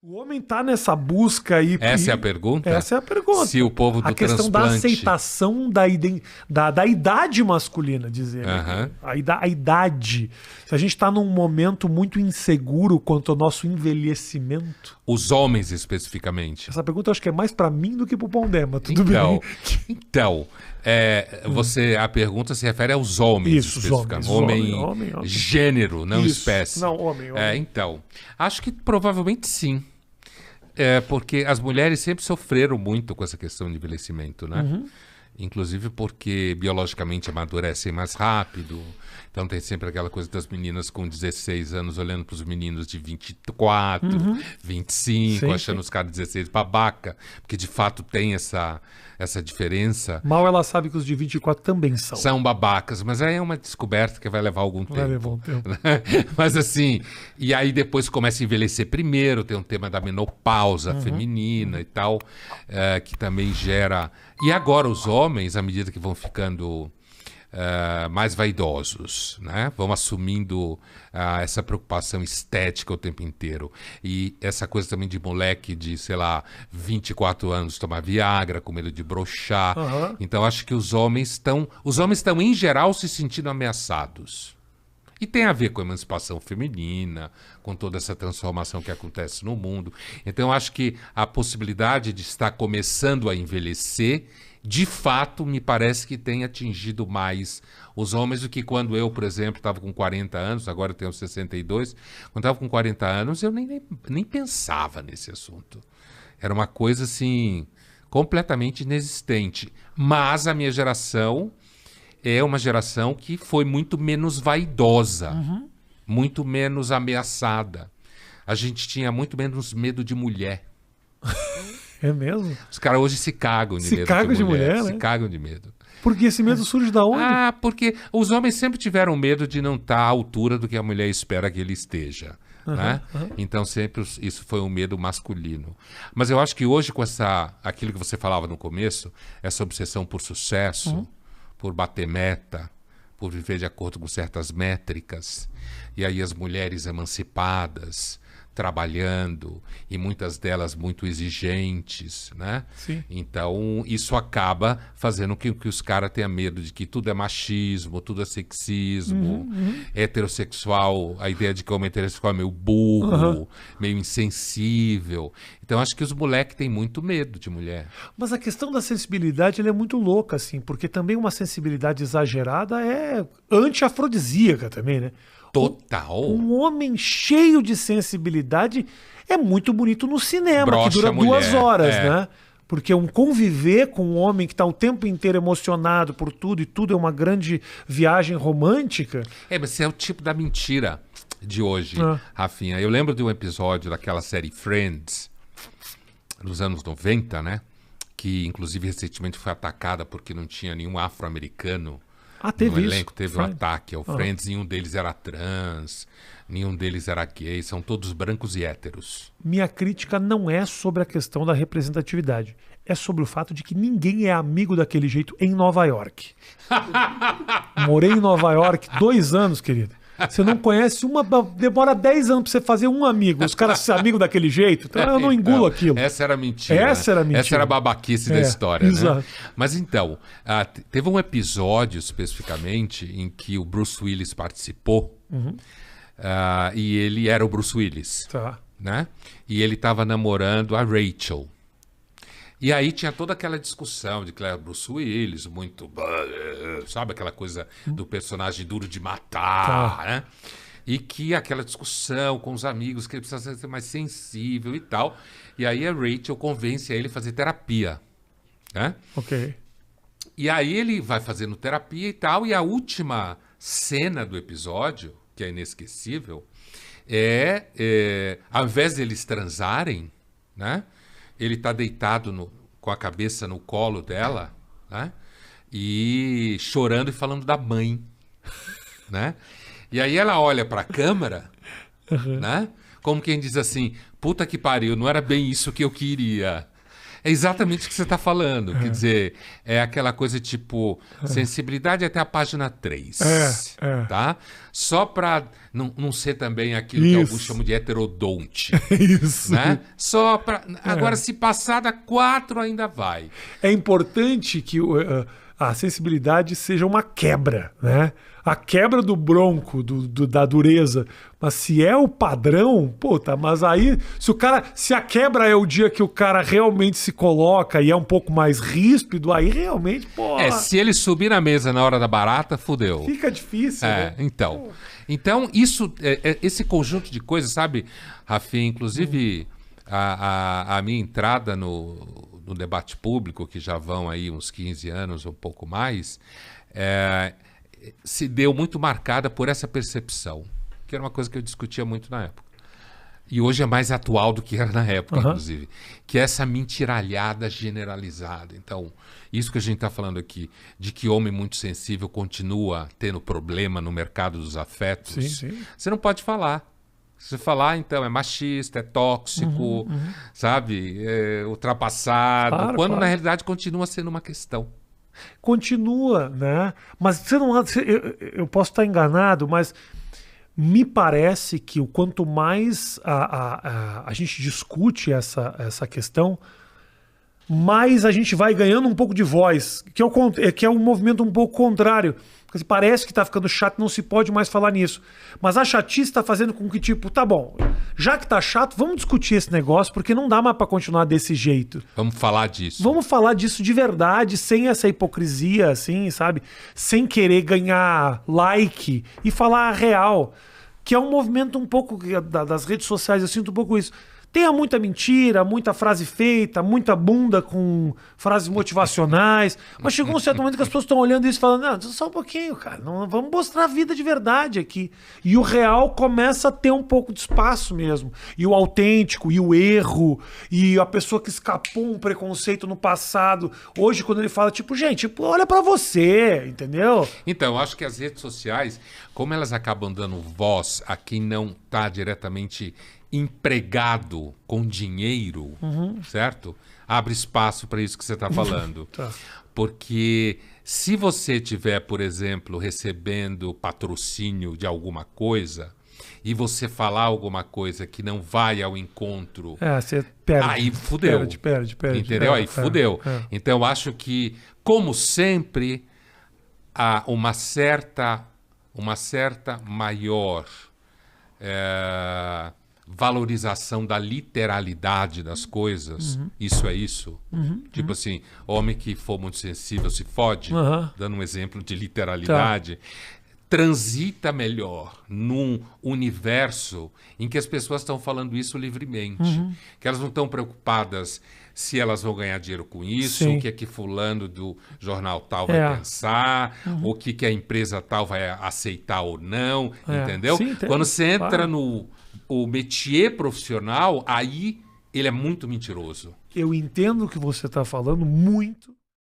O homem tá nessa busca aí. Essa é a pergunta? Essa é a pergunta. Se o povo do a questão transplante... da aceitação da idade masculina, dizer. Aham. A idade. Se a gente tá num momento muito inseguro quanto ao nosso envelhecimento. Os homens, especificamente. Essa pergunta eu acho que é mais pra mim do que pro Pondé, tudo Então, a pergunta se refere aos homens, Isso, especificamente. homem. Gênero, não Isso. espécie. Não, homem. Então, acho que provavelmente sim. Porque as mulheres sempre sofreram muito com essa questão de envelhecimento, né? Uhum. Inclusive porque biologicamente amadurecem mais rápido. Então tem sempre aquela coisa das meninas com 16 anos olhando para os meninos de 24, 25, Sim, achando sim. os caras de 16 babaca. Porque de fato tem essa diferença. Mal ela sabe que os de 24 também são. São babacas, mas aí é uma descoberta que vai levar algum Vai tempo. levar um tempo. Mas assim, e aí depois começa a envelhecer primeiro, tem um tema da menopausa feminina e tal, que também gera... E agora os homens, à medida que vão ficando mais vaidosos, né? Vão assumindo essa preocupação estética o tempo inteiro. E essa coisa também de moleque de, sei lá, 24 anos tomar Viagra, com medo de broxar. Aham. Então acho que os homens estão, em geral, se sentindo ameaçados. E tem a ver com a emancipação feminina, com toda essa transformação que acontece no mundo. Então, acho que a possibilidade de estar começando a envelhecer, de fato, me parece que tem atingido mais os homens do que quando eu, por exemplo, estava com 40 anos, agora eu tenho 62. Quando estava com 40 anos, eu nem pensava nesse assunto. Era uma coisa, assim, completamente inexistente. Mas a minha geração... é uma geração que foi muito menos vaidosa, muito menos ameaçada. A gente tinha muito menos medo de mulher. É mesmo? Os caras hoje se cagam de Se medo cagam de mulher, se né? cagam de medo. Porque esse medo surge da onde? Porque os homens sempre tiveram medo de não estar à altura do que a mulher espera que ele esteja. Né? Então sempre isso foi um medo masculino. Mas eu acho que hoje com aquilo que você falava no começo, essa obsessão por sucesso, por bater meta, por viver de acordo com certas métricas, e aí as mulheres emancipadas, trabalhando, e muitas delas muito exigentes, né? Sim. Então, isso acaba fazendo com que os caras tenham medo de que tudo é machismo, tudo é sexismo, heterossexual, a ideia de que o homem heterossexual é meio burro, meio insensível. Então, acho que os moleques têm muito medo de mulher. Mas a questão da sensibilidade ela é muito louca, assim, porque também uma sensibilidade exagerada é anti-afrodisíaca também, né? Total. Um homem cheio de sensibilidade é muito bonito no cinema, Brocha que dura a mulher, 2 horas, né? Porque conviver com um homem que está o tempo inteiro emocionado por tudo, e tudo é uma grande viagem romântica. Mas esse é o tipo da mentira de hoje, Rafinha. Eu lembro de um episódio daquela série Friends, nos anos 90, né? Que, inclusive, recentemente foi atacada porque não tinha nenhum afro-americano Teve no isso. elenco. Teve um ataque ao Friends, nenhum deles era trans, nenhum deles era gay, são todos brancos e héteros. Minha crítica não é sobre a questão da representatividade. É sobre o fato de que ninguém é amigo daquele jeito em Nova York. Morei em Nova York 2 anos, querido. Você não conhece demora 10 anos pra você fazer um amigo. Os caras se amigos daquele jeito. Então eu não engulo aquilo. Essa era a mentira. Essa era a mentira. Essa era a babaquice da história, exato. né? Mas então, teve um episódio especificamente em que o Bruce Willis participou e ele era o Bruce Willis. Tá. Né? E ele estava namorando a Rachel. E aí tinha toda aquela discussão de que era Bruce Willis, muito... Sabe aquela coisa do personagem duro de matar, né? E que aquela discussão com os amigos, que ele precisa ser mais sensível e tal. E aí a Rachel convence ele a fazer terapia, né? Ok. E aí ele vai fazendo terapia e tal, e a última cena do episódio, que é inesquecível, ao invés de eles transarem, né? Ele está deitado com a cabeça no colo dela, né? E chorando e falando da mãe, né? E aí ela olha para a câmera, né? Como quem diz assim, puta que pariu, não era bem isso que eu queria. É exatamente o que você está falando. Quer dizer, é aquela coisa tipo, sensibilidade até a página 3. Tá? Só para não ser também aquilo que alguns chamam de heterodonte. Isso. Né? Só para. Agora, se passar da 4, ainda vai. É importante que a sensibilidade seja uma quebra, né? A quebra do bronco, da dureza. Mas se é o padrão, puta, mas aí, se a quebra é o dia que o cara realmente se coloca e é um pouco mais ríspido, aí realmente, pô. Se ele subir na mesa na hora da barata, fudeu. Fica difícil, né? Então, isso, esse conjunto de coisas, sabe, Rafinha, inclusive a minha entrada no debate público, que já vão aí uns 15 anos, um pouco mais, se deu muito marcada por essa percepção, que era uma coisa que eu discutia muito na época. E hoje é mais atual do que era na época, inclusive. Que é essa mentiralhada generalizada. Então, isso que a gente está falando aqui, de que homem muito sensível continua tendo problema no mercado dos afetos, Sim. você não pode falar. Se você falar, então, é machista, é tóxico, sabe? É ultrapassado, quando na realidade continua sendo uma questão. Continua, né? Mas você não, eu posso estar enganado, mas me parece que o quanto mais a gente discute essa questão, mais a gente vai ganhando um pouco de voz, que é um movimento um pouco contrário. Porque parece que está ficando chato, não se pode mais falar nisso. Mas a chatice está fazendo com que, tipo, tá bom, já que tá chato, vamos discutir esse negócio, porque não dá mais para continuar desse jeito. Vamos falar disso. Vamos falar disso de verdade, sem essa hipocrisia, assim, sabe? Sem querer ganhar like e falar a real. Que é um movimento um pouco das redes sociais, eu sinto um pouco isso. Tenha muita mentira, muita frase feita, muita bunda com frases motivacionais. Mas chegou um certo momento que as pessoas estão olhando isso e falando, não, só um pouquinho, cara. Não, vamos mostrar a vida de verdade aqui. E o real começa a ter um pouco de espaço mesmo. E o autêntico, e o erro, e a pessoa que escapou um preconceito no passado. Hoje, quando ele fala, tipo, gente, olha pra você, entendeu? Então, eu acho que as redes sociais, como elas acabam dando voz a quem não está diretamente empregado com dinheiro, certo? Abre espaço para isso que você está falando. Tá. Porque se você tiver, por exemplo, recebendo patrocínio de alguma coisa e você falar alguma coisa que não vai ao encontro, você perde. Aí fudeu. Perde. Entendeu? Aí fudeu. Então, eu acho que, como sempre, há uma certa maior valorização da literalidade das coisas. Isso é isso. Tipo assim, homem que for muito sensível se fode, dando um exemplo de literalidade, transita melhor num universo em que as pessoas estão falando isso livremente. Que elas não estão preocupadas se elas vão ganhar dinheiro com isso, o que é que fulano do jornal tal vai pensar, o que a empresa tal vai aceitar ou não, entendeu? Sim, quando você entra no métier profissional, aí ele é muito mentiroso. Eu entendo o que você está falando muito,